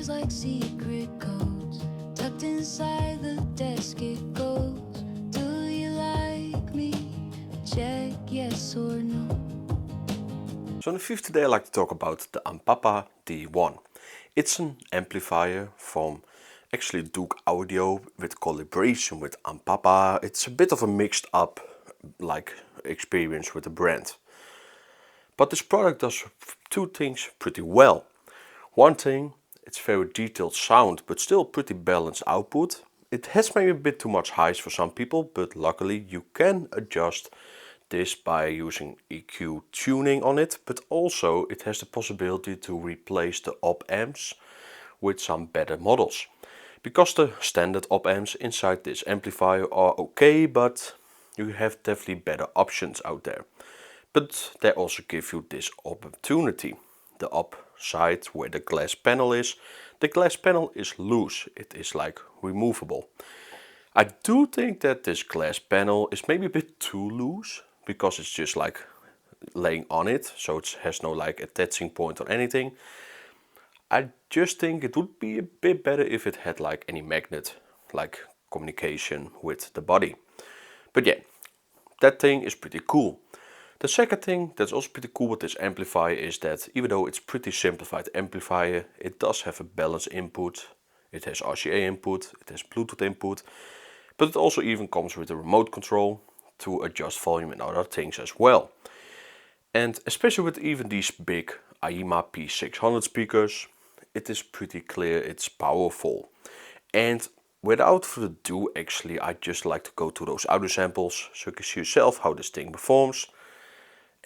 Feels like secret codes tucked inside the desk. It goes, do you like me? Check yes or no. So in the fifth today I'd like to talk about the Ampapa A1. It's an amplifier from actually Duke Audio with collaboration with Ampapa. It's a bit of a mixed up experience with the brand. But this product does two things pretty well. One thing, it's very detailed sound but still pretty balanced output. It has maybe a bit too much highs for some people, but luckily you can adjust this by using EQ tuning on it, but also it has the possibility to replace the op-amps with some better models. Because the standard op-amps inside this amplifier are okay, but you have definitely better options out there. But they also give you this opportunity. The up side where the glass panel is, the glass panel is loose, it is like removable. I do think that this glass panel is maybe a bit too loose, because it's just like laying on it, so it has no like attaching point or anything. I just think it would be a bit better if it had like any magnet, like communication with the body. But yeah, that thing is pretty cool. The second thing that's also pretty cool with this amplifier is that even though it's pretty simplified amplifier, it does have a balanced input. It has RCA input, it has Bluetooth input, but it also even comes with a remote control to adjust volume and other things as well. And especially with even these big AIMA P600 speakers, it is pretty clear it's powerful. And without further ado, actually I'd just like to go to those audio samples so you can see yourself how this thing performs.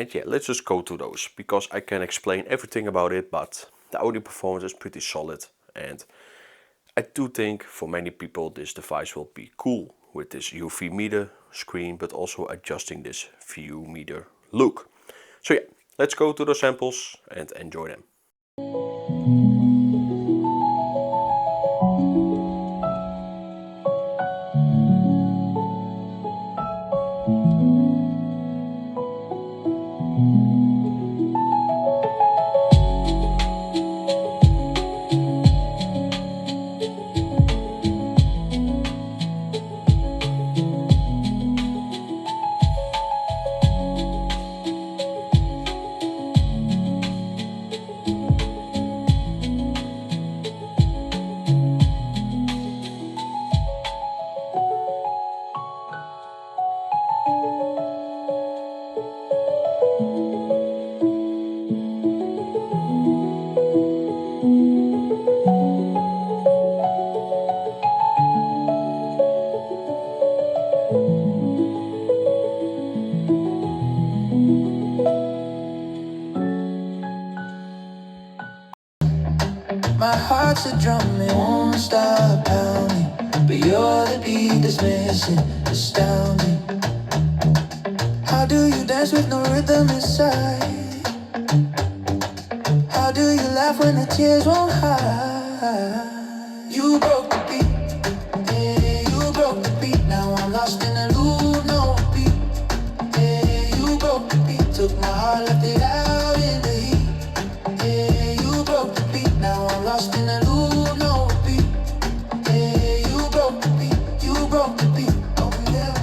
And yeah, let's just go to those, because I can explain everything about it, but the audio performance is pretty solid. And I do think for many people this device will be cool with this UV meter screen, but also adjusting this view meter look. So yeah, let's go to the samples and enjoy them. My heart's a drum, it won't stop pounding, but you're the beat that's missing, astounding. How do you dance with no rhythm inside? How do you laugh when the tears won't hide? You broke the beat, yeah, you broke the beat. Now I'm lost in a loop, no beat. Yeah, you broke the beat, took my heart, left it out in the heat. Yeah, you broke the beat, now I'm lost in a loop, no beat. Yeah, you broke the beat, you broke the beat. Oh yeah.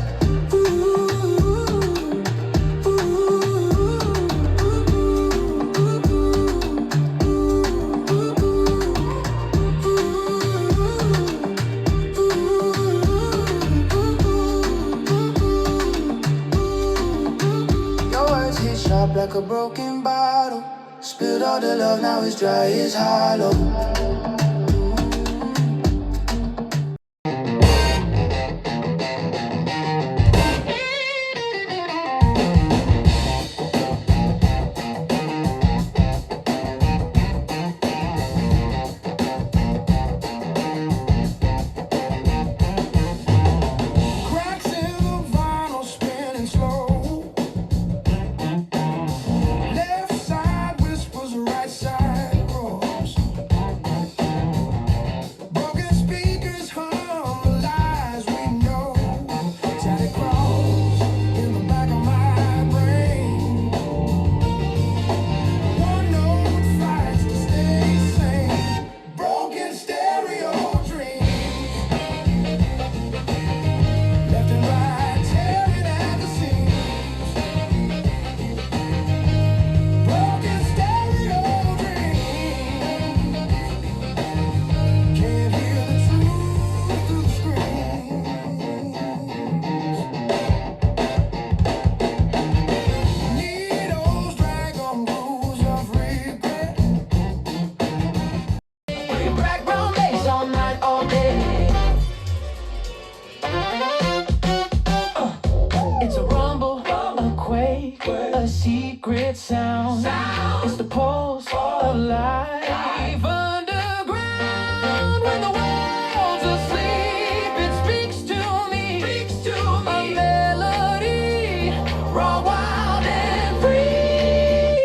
Your words hit sharp like a broken bottle. Spilled all the love, now it's dry, it's hollow. Cracks in the vinyl spinning slow. Left side whispers, right side grows. secret sound. It's the pulse of life underground. When the world's asleep, it speaks to me. A melody, raw, wild, and free.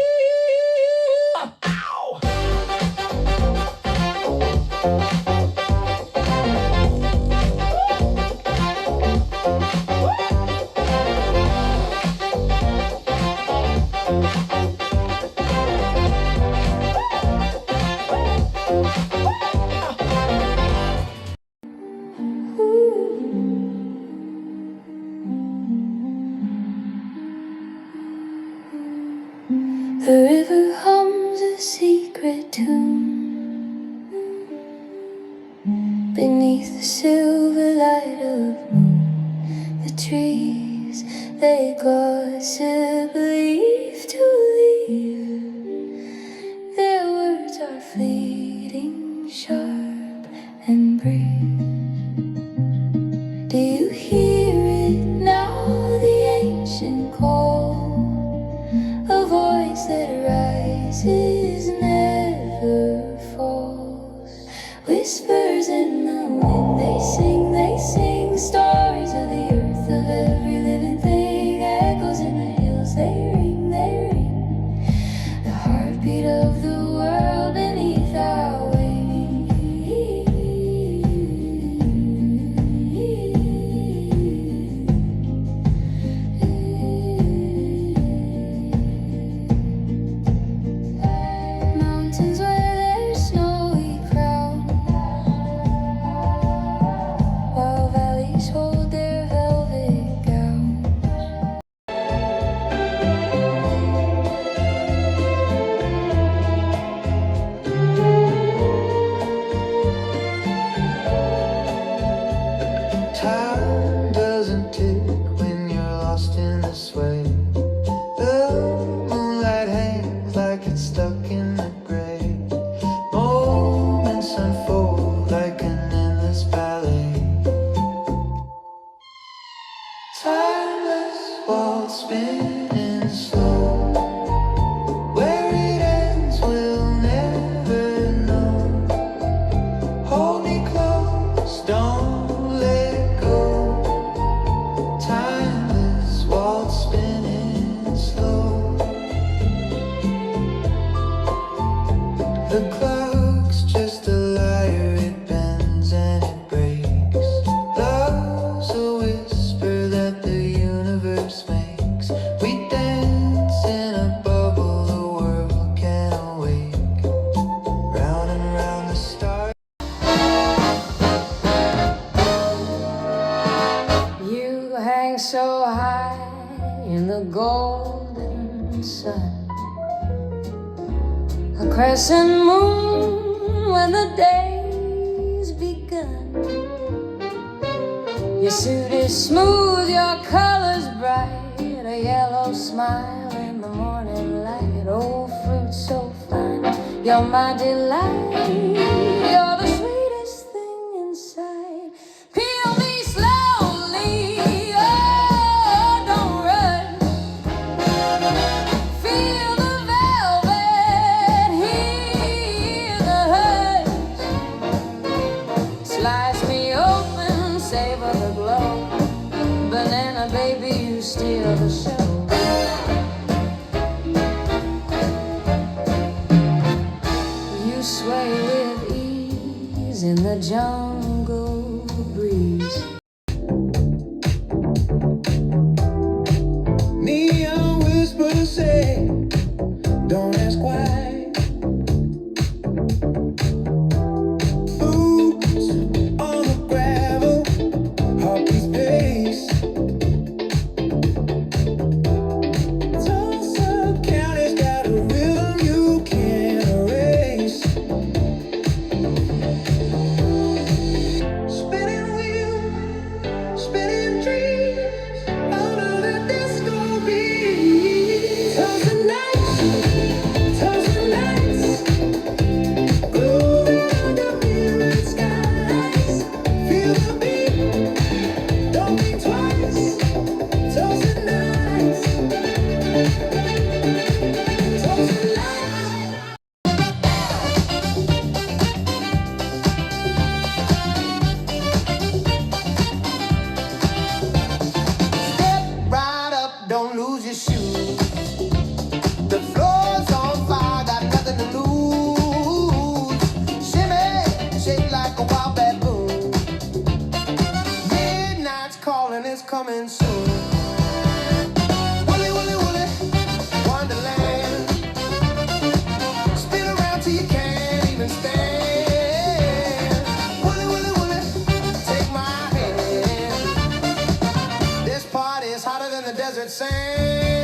Ow! The river hums a secret tune beneath the silver light of moon. The trees, they gossip, leaf to leaf. Their words are fleeting, sharp and brief. Do you hear it now, the ancient call? A voice that rises, never falls. Whispers in the wind, they sing stories of the earth, of every living thing. Echoes in the hills, they ring, the heartbeat of the world beneath our wings. Mountains where there's snowy crown, while valleys hold their velvet gown. Time doesn't tick when you're lost in the sway. The moonlight hangs like it's stuck in the gray. Moments unfold like an endless ballet. Timeless waltz spinning slow. Where it ends we'll never know. Hold me close, don't let go. Timeless waltz spinning slow. The clock's just a liar, it bends and it breaks. Love's a whisper that the universe makes. We dance in a bubble, the world can awake. Round and round the stars. You hang so high in the golden sun, a crescent moon when the day's begun. Your suit is smooth, your colors bright, a yellow smile in the morning light. Oh, fruit so fine, you're my delight. You're the sweetest thing inside. Peel me slowly, oh, don't rush. Feel the velvet, hear the hush. Slice me open, savor the glow. Banana baby, you steal the show. You sway with ease in the jungle breeze. Neon whispers say, don't ask why. Boots on the gravel, heartbeats pace. Tulsa County's got a rhythm you can't erase. Spinning wheel coming soon. Woolly, woolly, woolly, Wonderland. Spin around till you can't even stand. Woolly, woolly, woolly, take my hand. This party's hotter than the desert sand.